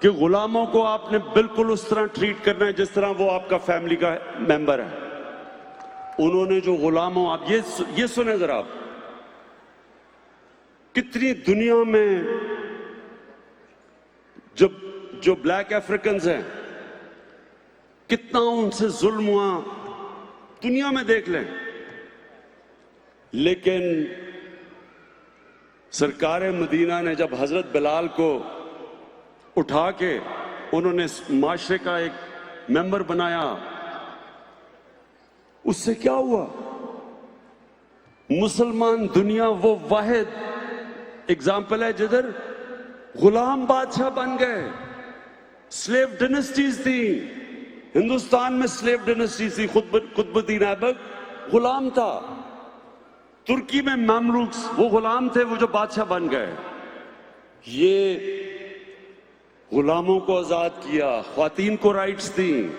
कि गुलामों को आपने बिल्कुल उस तरह ट्रीट करना है जिस तरह वो आपका फैमिली का मेंबर है। उन्होंने जो गुलामों, आप ये सुने जरा, आप कितनी दुनिया में जो ब्लैक अफ्रीकन हैं, कितना उनसे जुल्म हुआ, दुनिया में देख लें। लेकिन सरकार मदीना ने जब हजरत बिलाल को उठा के उन्होंने माशरे का एक मेंबर बनाया, उससे क्या हुआ? मुसलमान दुनिया वो वाहिद एग्जाम्पल है जिधर गुलाम बादशाह बन गए। स्लेव डिनेस्टीज थी हिंदुस्तान में, स्लेव डिनेस्टी थी। कुतुबुद्दीन ऐबक गुलाम था। तुर्की में ममलूक्स वो गुलाम थे, वो जो बादशाह बन गए। ये गुलामों को आजाद किया, ख्वातीन को राइट्स दी,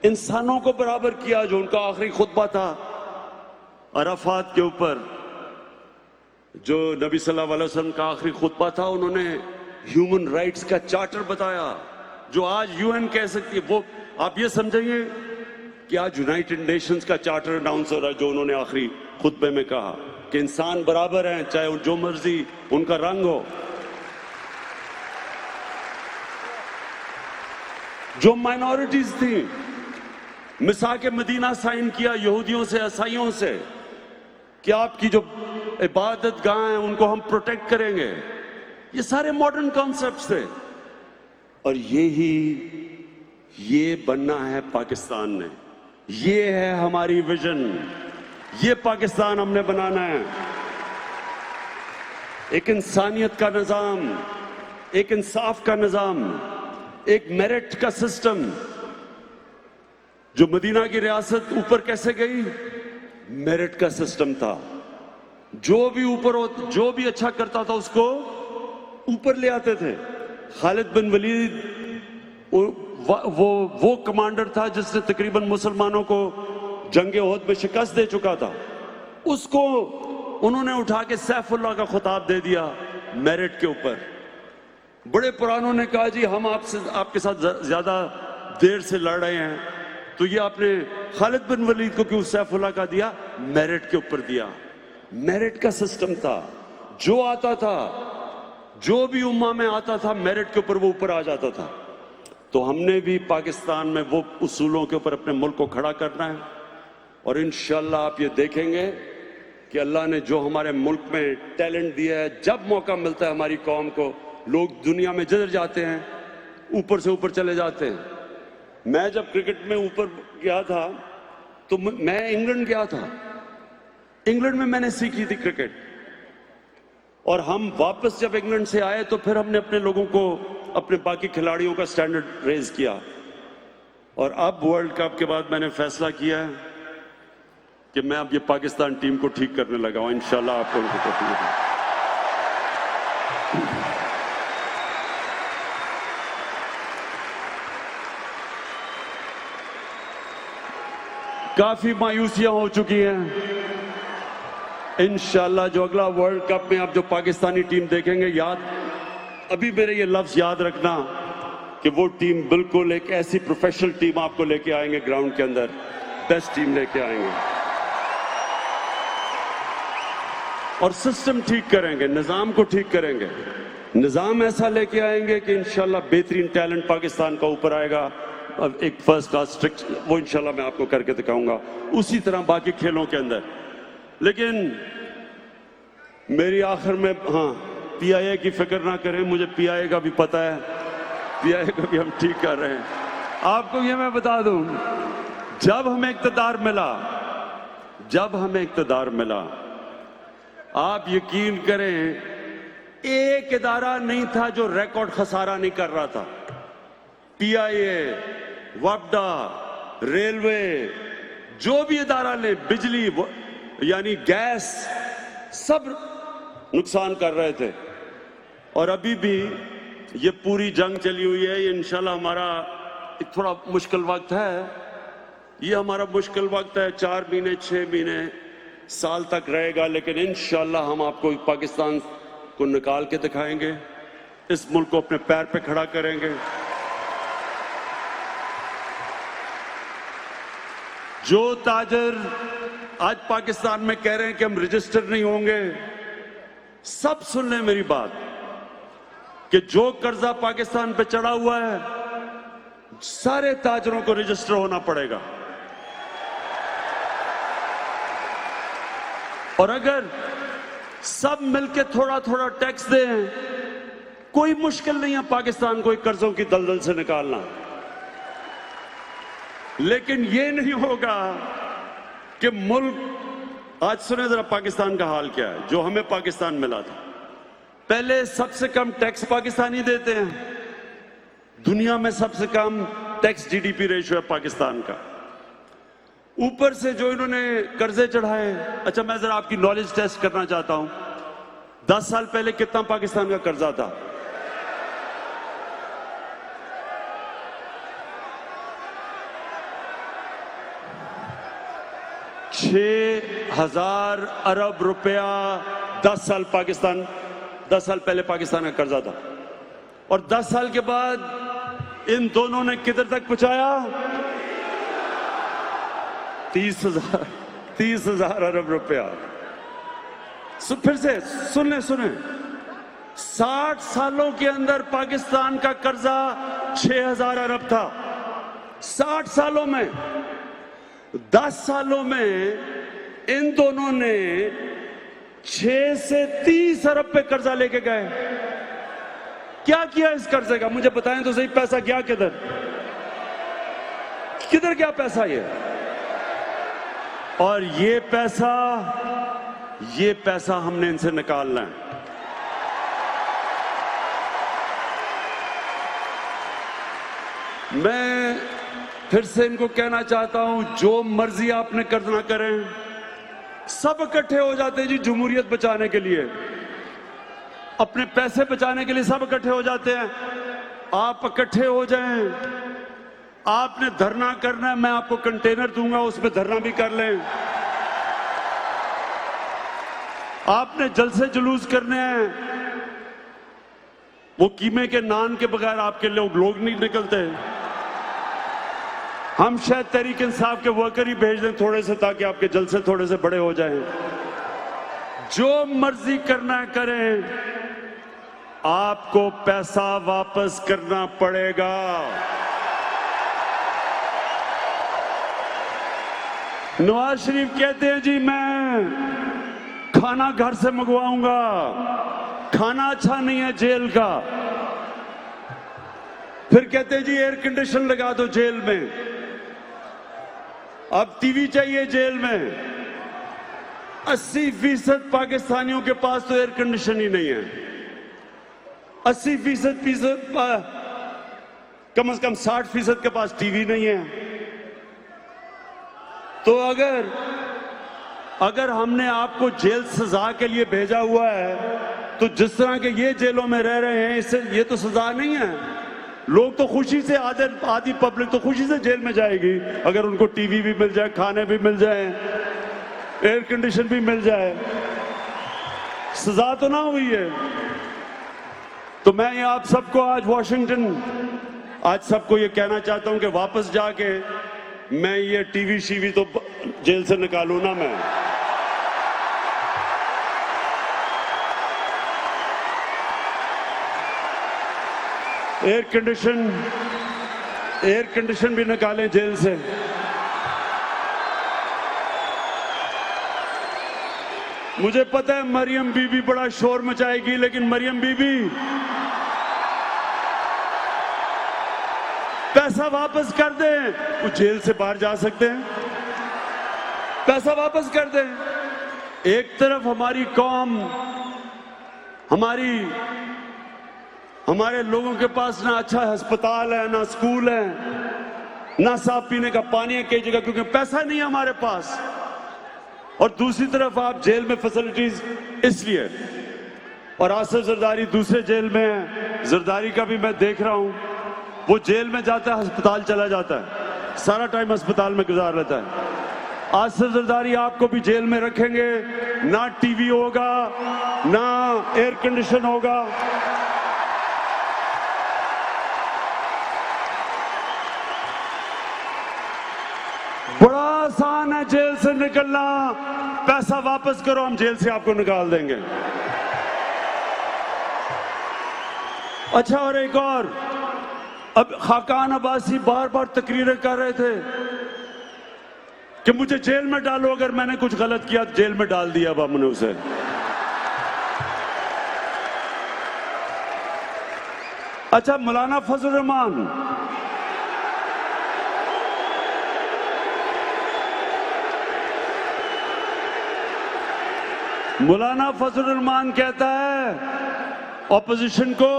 इंसानों को बराबर किया। जो उनका आखिरी खुतबा था अराफात के ऊपर, जो नबी सल्लल्लाहु अलैहि वसल्लम का आखिरी खुतबा था, उन्होंने ह्यूमन राइट्स का चार्टर बताया जो आज यूएन कह सकती है। वो आप ये समझेंगे कि आज यूनाइटेड नेशंस का चार्टर अनाउंस हो रहा है, जो उन्होंने आखिरी खुतबे में कहा कि इंसान बराबर हैं, चाहे जो मर्जी उनका रंग हो। जो माइनॉरिटीज थी, मिसाक मदीना साइन किया यहूदियों से, ईसाइयों से कि आपकी जो इबादत गाह हैं उनको हम प्रोटेक्ट करेंगे। ये सारे मॉडर्न कॉन्सेप्ट्स थे। और ये बनना है पाकिस्तान ने। ये है हमारी विजन। ये पाकिस्तान हमने बनाना है। एक इंसानियत का निजाम, एक इंसाफ का निजाम, एक मेरिट का सिस्टम। जो मदीना की रियासत ऊपर कैसे गई? मेरिट का सिस्टम था। जो भी ऊपर हो, जो भी अच्छा करता था उसको ऊपर ले आते थे। खालिद बिन वलीद वो कमांडर था जिसने तकरीबन मुसलमानों को जंगे ओहद में शिकस्त दे चुका था। उसको उन्होंने उठा के सैफुल्लाह का खिताब दे दिया मेरिट के ऊपर। बड़े पुरानों ने कहा जी हम आपके साथ ज्यादा देर से लड़ रहे हैं, तो ये आपने खालिद बिन वलीद को क्यों सैफुल्लाह का दिया? मेरिट के ऊपर दिया। मेरिट का सिस्टम था, जो आता था, जो भी उम्मा में आता था मेरिट के ऊपर वो ऊपर आ जाता था। तो हमने भी पाकिस्तान में वो उसूलों के ऊपर अपने मुल्क को खड़ा करना है, और इंशाल्लाह आप ये देखेंगे कि अल्लाह ने जो हमारे मुल्क में टैलेंट दिया है, जब मौका मिलता है हमारी कौम को, लोग दुनिया में जिधर जाते हैं ऊपर से ऊपर चले जाते हैं। मैं जब क्रिकेट में ऊपर गया था तो मैं इंग्लैंड गया था। इंग्लैंड में मैंने सीखी थी क्रिकेट, और हम वापस जब इंग्लैंड से आए तो फिर हमने अपने लोगों को, अपने बाकी खिलाड़ियों का स्टैंडर्ड रेज किया। और अब वर्ल्ड कप के बाद मैंने फैसला किया है कि मैं अब ये पाकिस्तान टीम को ठीक करने लगा हूं। इंशाल्लाह आप लोगों को तकलीफ है। काफी मायूसियां हो चुकी हैं। इंशाल्लाह जो अगला वर्ल्ड कप में आप जो पाकिस्तानी टीम देखेंगे, अभी मेरे ये लफ्ज याद रखना कि वो टीम बिल्कुल एक ऐसी प्रोफेशनल टीम आपको लेके आएंगे ग्राउंड के अंदर, बेस्ट टीम लेके आएंगे, और सिस्टम ठीक करेंगे, निजाम को ठीक करेंगे, निजाम ऐसा लेके आएंगे कि इंशाल्लाह बेहतरीन टैलेंट पाकिस्तान का ऊपर आएगा। अब एक फर्स्ट क्लास स्ट्रिक्ट वो इंशाल्लाह मैं आपको करके दिखाऊंगा, उसी तरह बाकी खेलों के अंदर। लेकिन मेरी आखिर में, हाँ, पीआईए की फिक्र ना करें, मुझे पीआईए का भी पता है, पीआईए का भी हम ठीक कर रहे हैं। आपको ये मैं बता दूं, जब हमें इक़्तिदार मिला, आप यकीन करें एक इदारा नहीं था जो रिकॉर्ड खसारा नहीं कर रहा था। पीआईए, वापडा, रेलवे, जो भी इदारा ले, बिजली यानी गैस, सब नुकसान कर रहे थे। और अभी भी ये पूरी जंग चली हुई है। ये इंशाल्लाह हमारा एक थोड़ा मुश्किल वक्त है, ये हमारा मुश्किल वक्त है, 4 महीने 6 महीने साल तक रहेगा, लेकिन इंशाल्लाह हम आपको पाकिस्तान को निकाल के दिखाएंगे, इस मुल्क को अपने पैर पे खड़ा करेंगे। जो ताजर आज पाकिस्तान में कह रहे हैं कि हम रजिस्टर नहीं होंगे, सब सुन लें मेरी बात, कि जो कर्जा पाकिस्तान पे चढ़ा हुआ है, सारे ताजरों को रजिस्टर होना पड़ेगा। और अगर सब मिलके थोड़ा थोड़ा टैक्स दें, कोई मुश्किल नहीं है पाकिस्तान को कर्जों की दलदल से निकालना। लेकिन ये नहीं होगा कि मुल्क, आज सुने जरा पाकिस्तान का हाल क्या है, जो हमें पाकिस्तान मिला था। पहले सबसे कम टैक्स पाकिस्तानी देते हैं, दुनिया में सबसे कम टैक्स जीडीपी रेशियो है पाकिस्तान का। ऊपर से जो इन्होंने कर्जे चढ़ाए, अच्छा मैं जरा आपकी नॉलेज टेस्ट करना चाहता हूं, 10 साल पहले कितना पाकिस्तान का कर्जा था? 6,000 अरब रुपया 10 साल पहले पाकिस्तान का कर्जा था। और 10 साल के बाद इन दोनों ने किधर तक पहुंचाया? 30,000 अरब रुपया। फिर से सुने 60 सालों के अंदर पाकिस्तान का कर्जा 6,000 अरब था। 60 सालों में, 10 सालों में इन दोनों ने 6 से 30 अरब पे कर्जा लेके गए। क्या किया इस कर्जे का? मुझे बताएं तो सही, पैसा गया किधर? किधर गया पैसा ये? और ये पैसा हमने इनसे निकालना है। मैं फिर से इनको कहना चाहता हूं, जो मर्जी आपने करना करें, सब इकट्ठे हो जाते हैं जी जमहूरियत बचाने के लिए। अपने पैसे बचाने के लिए सब इकट्ठे हो जाते हैं। आप इकट्ठे हो जाएं। आपने धरना करना है, मैं आपको कंटेनर दूंगा, उसमें धरना भी कर लें। आपने जलसे जुलूस करने हैं, वो कीमे के नान के बगैर आपके लोग नहीं निकलते। हम शायद तहरीक इंसाफ के वर्कर ही भेज दें थोड़े से, ताकि आपके जलसे थोड़े से बड़े हो जाएं। जो मर्जी करना करें, आपको पैसा वापस करना पड़ेगा। नवाज शरीफ कहते हैं जी मैं खाना घर से मंगवाऊंगा, खाना अच्छा नहीं है जेल का। फिर कहते हैं जी एयर कंडीशन लगा दो जेल में। अब टीवी चाहिए जेल में। 80% पाकिस्तानियों के पास तो एयर कंडीशन ही नहीं है। 80% कम से कम 60% के पास टीवी नहीं है। तो अगर हमने आपको जेल सजा के लिए भेजा हुआ है, तो जिस तरह के ये जेलों में रह रहे हैं, इससे ये तो सजा नहीं है। लोग तो खुशी से, आधी पब्लिक तो खुशी से जेल में जाएगी अगर उनको टीवी भी मिल जाए, खाने भी मिल जाए, एयर कंडीशन भी मिल जाए। सजा तो ना हुई है। तो मैं ये आप सबको आज वॉशिंगटन, आज सबको ये कहना चाहता हूं कि वापस जाके मैं ये टीवी शीवी तो जेल से निकालू ना। मैं एयर कंडीशन भी निकालें जेल से। मुझे पता है मरियम बीबी बड़ा शोर मचाएगी, लेकिन मरियम बीबी पैसा वापस कर दें, वो जेल से बाहर जा सकते हैं। पैसा वापस कर दें। एक तरफ हमारी कौम, हमारे लोगों के पास ना अच्छा अस्पताल है, ना स्कूल है, ना साफ पीने का पानी है कई जगह, क्योंकि पैसा नहीं है हमारे पास। और दूसरी तरफ आप जेल में फैसिलिटीज इसलिए, और आसिफ जरदारी दूसरे जेल में है। जरदारी का भी मैं देख रहा हूं, वो जेल में जाता है, अस्पताल चला जाता है, सारा टाइम अस्पताल में गुजार लेता है। आसिफ जरदारी आपको भी जेल में रखेंगे, ना टीवी होगा, ना एयर कंडीशन होगा। बड़ा आसान है जेल से निकलना। पैसा वापस करो, हम जेल से आपको निकाल देंगे। अच्छा, और एक और, अब खाकान अब्बासी बार बार तकरीरें कर रहे थे कि मुझे जेल में डालो, अगर मैंने कुछ गलत किया तो जेल में डाल दिया। अब हमने उसे अच्छा, मौलाना फजल रहमान, मौलाना फजल रहमान कहता है ऑपोजिशन को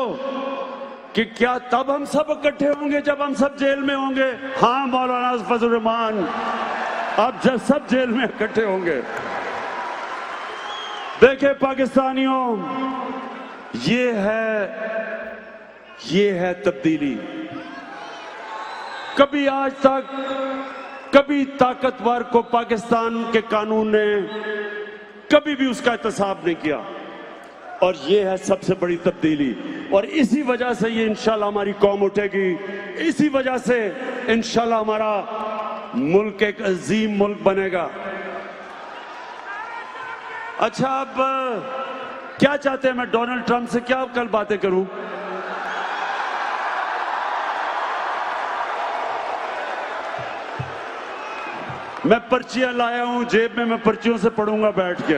कि क्या तब हम सब इकट्ठे होंगे जब हम सब जेल में होंगे? हाँ मौलाना फजल रहमान, अब जब सब जेल में इकट्ठे होंगे। देखे पाकिस्तानियों, ये है तब्दीली। कभी आज तक कभी ताकतवर को पाकिस्तान के कानून ने कभी भी उसका एहतसाब नहीं किया, और ये है सबसे बड़ी तब्दीली। और इसी वजह से ये इंशाल्लाह हमारी कौम उठेगी। इसी वजह से इंशाल्लाह हमारा मुल्क एक अजीम मुल्क बनेगा। अच्छा, अब क्या चाहते हैं? मैं डोनाल्ड ट्रंप से क्या कल बातें करूं? मैं पर्चियां लाया हूं जेब में, मैं पर्चियों से पढ़ूंगा बैठ के।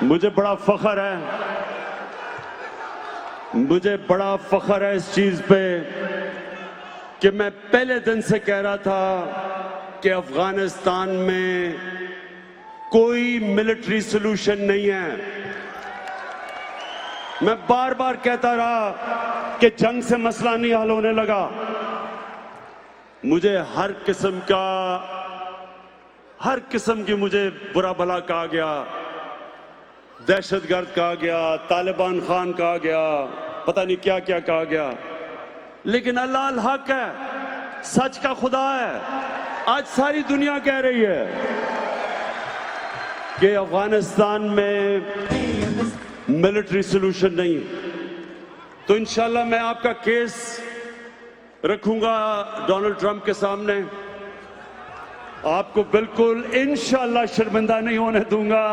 मुझे बड़ा फख्र है इस चीज पे कि मैं पहले दिन से कह रहा था कि अफगानिस्तान में कोई मिलिट्री सॉल्यूशन नहीं है। मैं बार बार कहता रहा कि जंग से मसला नहीं हल होने लगा। मुझे हर किस्म की मुझे बुरा भला कहा गया, दहशतगर्द कहा गया, तालिबान खान कहा गया, पता नहीं क्या क्या कहा गया। लेकिन अल्लाह अल हक है, सच का खुदा है। आज सारी दुनिया कह रही है कि अफगानिस्तान में मिलिट्री सॉल्यूशन नहीं। तो इंशाल्लाह मैं आपका केस रखूंगा डोनाल्ड ट्रंप के सामने। आपको बिल्कुल इंशाल्लाह शर्मिंदा नहीं होने दूंगा।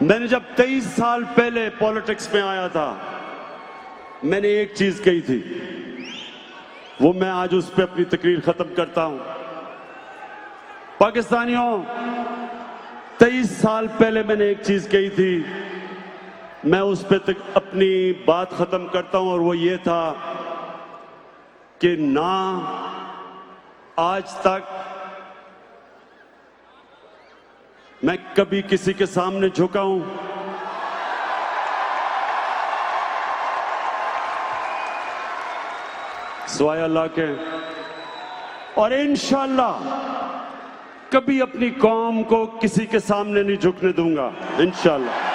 मैंने जब 23 साल पहले पॉलिटिक्स में आया था, मैंने एक चीज कही थी, वो मैं आज उस पर अपनी तकरीर खत्म करता हूं। पाकिस्तानियों, 23 साल पहले मैंने एक चीज कही थी, मैं उस पर अपनी बात खत्म करता हूं, और वो ये था कि ना आज तक मैं कभी किसी के सामने झुका हूं, सिवाय अल्लाह के, और इंशाअल्लाह कभी अपनी कौम को किसी के सामने नहीं झुकने दूंगा, इंशाअल्लाह।